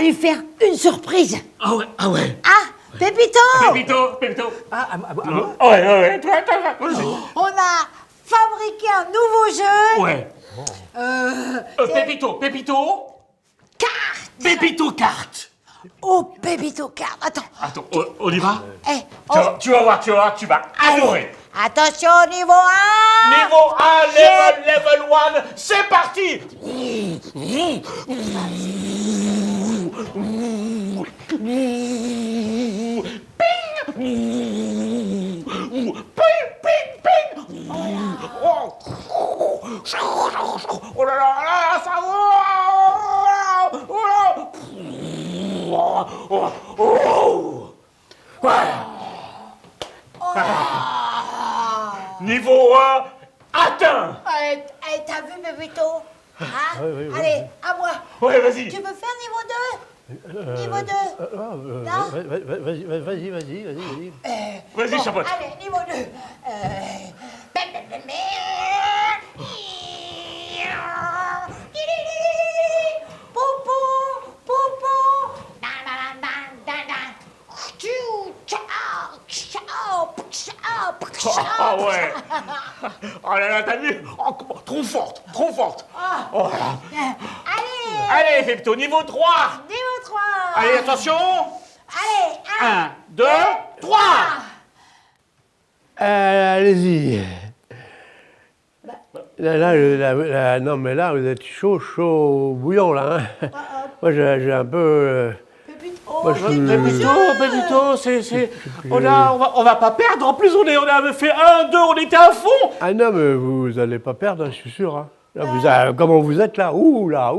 lui faire une surprise. Ah ouais, ah ouais. Ah, Pépito! Pépito. Ah, Ouais, ouais, toi, vas-y. On a fabriqué un nouveau jeu. Ouais. Pépito. Carte. Pépito carte. Oh, Pépito carte. Attends. Attends, on y va? Eh, Tu vas voir, tu vas adorer. Attention, niveau 1. Niveau 1, level 1, c'est parti. Oh là là, ça va. Niveau 1, atteint. T'as vu, Pépito? Hein? oui. Allez, à moi. Ouais, vas-y. Tu veux faire niveau 2? Niveau 2. Vas-y. Vas-y, chapote. Allez, niveau 2. Popo, popo. Ah ouais. Oh là là, t'as vu? Oh, trop forte. Oh là. Allez, Pépito, niveau 3. Niveau 3. Allez, attention. Allez, 1, 2, 3. Allez-y. Là, non, mais là, vous êtes chaud bouillant, là. Hein. Moi, j'ai un peu... moi, je suis... Pépito, on va pas perdre. En plus, on avait fait 1, 2, on était à fond. Ah non, mais vous allez pas perdre, hein, je suis sûr. Hein. Là, comment vous êtes, là? Ouh là.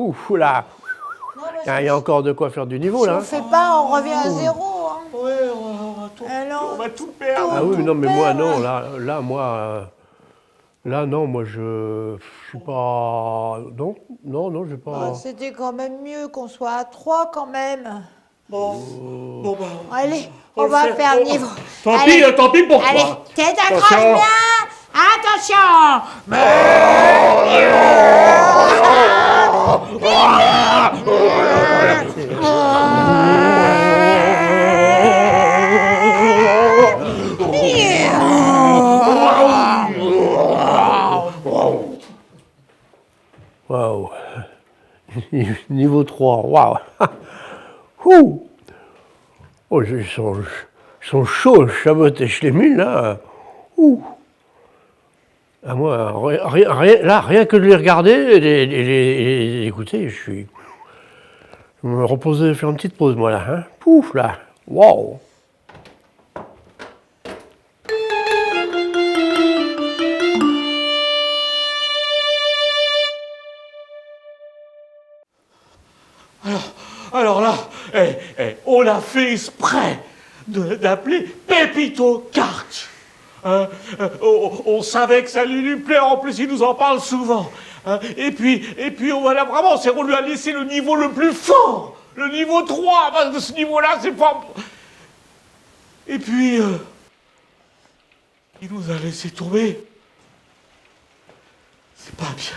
Il y a encore de quoi faire du niveau, là. on fait pas, on revient à 0. Hein. Ouais, on va tout perdre. Ah oui, mais non, mais moi, non, là, moi, je suis pas... Non, je vais pas... C'était quand même mieux qu'on soit à 3 quand même. Bon, bah... Allez, on va faire le niveau. Tant pis pour Allez, toi. tête accroche bien. Attention. Waouh. Niveau 3, waouh. Ouh. Oh, ils sont chauds, Chabot et Schlemil, là. Ouh. À moi, rien que de les regarder et les écouter, je me reposer, faire une petite pause, moi, là. Hein. Pouf, là. Waouh. Alors là, on a fait exprès d'appeler Pépito Carte. Hein, on savait que ça lui plaît, en plus il nous en parle souvent. Hein, et puis on lui a laissé le niveau le plus fort, le niveau 3, parce que ce niveau-là, c'est pas... Et puis, il nous a laissé tomber. C'est pas bien.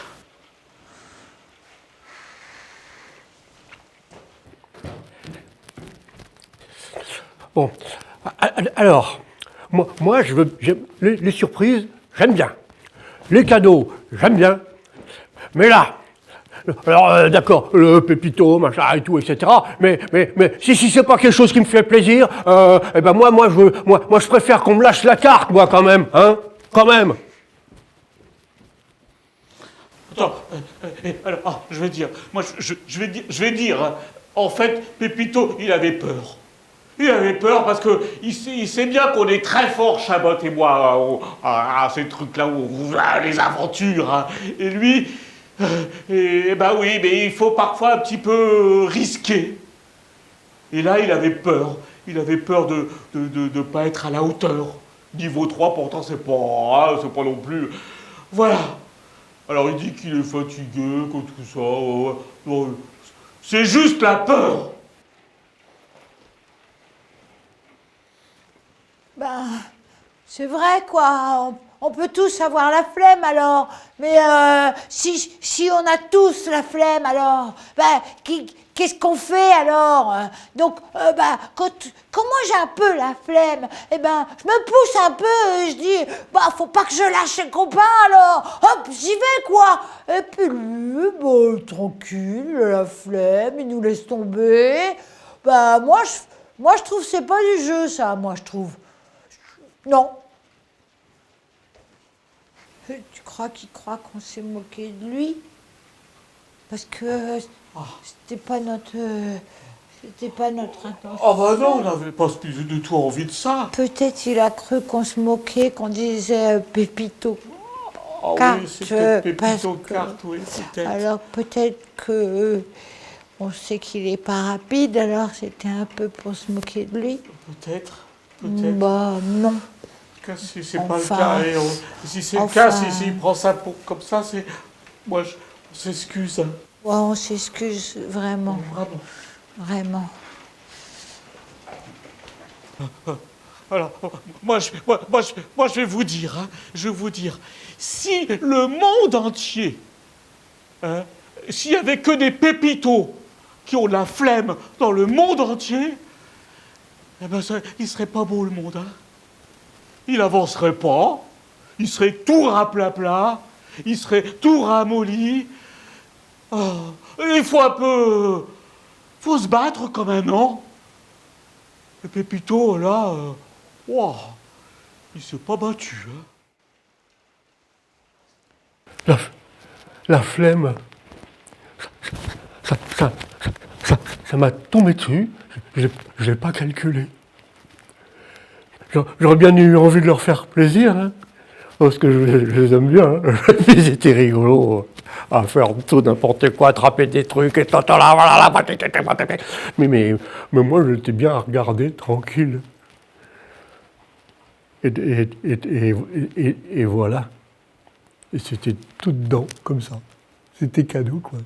Bon, alors, moi les surprises, j'aime bien. Les cadeaux, j'aime bien. Mais là, alors d'accord, le pépito, machin et tout, etc. Mais si c'est pas quelque chose qui me fait plaisir, eh ben moi je préfère qu'on me lâche la carte, moi quand même, hein, quand même. Attends, alors, je vais dire, je vais dire, hein, en fait, Pépito, il avait peur. Il avait peur parce que il sait bien qu'on est très fort, Chabot et moi, à ces trucs-là, les aventures. Hein. Et lui, bah oui, mais il faut parfois un petit peu risquer. Et là, il avait peur. Il avait peur de ne pas être à la hauteur. Niveau 3, pourtant, c'est pas non plus... Voilà. Alors, il dit qu'il est fatigué, que tout ça... c'est juste la peur. Ben, c'est vrai, quoi. on peut tous avoir la flemme alors. Mais si on a tous la flemme alors, qu'est-ce qu'on fait alors? Donc, quand moi j'ai un peu la flemme, je me pousse un peu, je dis, faut pas que je lâche les copains alors, hop, j'y vais quoi. Et puis lui, tranquille, il a la flemme, il nous laisse tomber. Moi je trouve que c'est pas du jeu ça, moi je trouve. Non. Tu crois qu'il croit qu'on s'est moqué de lui? Parce que c'était pas notre intention. Ah bah non, on n'avait pas du tout envie de ça. Peut-être il a cru qu'on se moquait, qu'on disait Pépito. Ah Carte, oui, c'était Pépito parce que- Carte, oui, peut-être. Alors peut-être que on sait qu'il est pas rapide, alors c'était un peu pour se moquer de lui. Peut-être. Non. Si c'est pas le Enfin. cas, et si c'est le Enfin. cas, s'il prend ça comme ça, c'est. Moi, on s'excuse. Hein. Ouais, on s'excuse vraiment, Vraiment. vraiment. Alors, moi, je vais vous dire, hein, si le monde entier, hein, s'il n'y avait que des pépitos qui ont la flemme dans le monde entier, il serait pas beau le monde, hein. Il avancerait pas, il serait tout raplapla, il serait tout ramolli. Il faut se battre quand même, non? Le Pépito, là, il s'est pas battu, hein. La flemme, ça m'a tombé dessus, je l'ai pas calculé. J'aurais bien eu envie de leur faire plaisir, hein, parce que je les aime bien. Hein. Ils étaient rigolos à faire tout n'importe quoi, attraper des trucs, et voilà. Mais moi, j'étais bien à regarder, tranquille. Et voilà. Et c'était tout dedans, comme ça. C'était cadeau, quoi.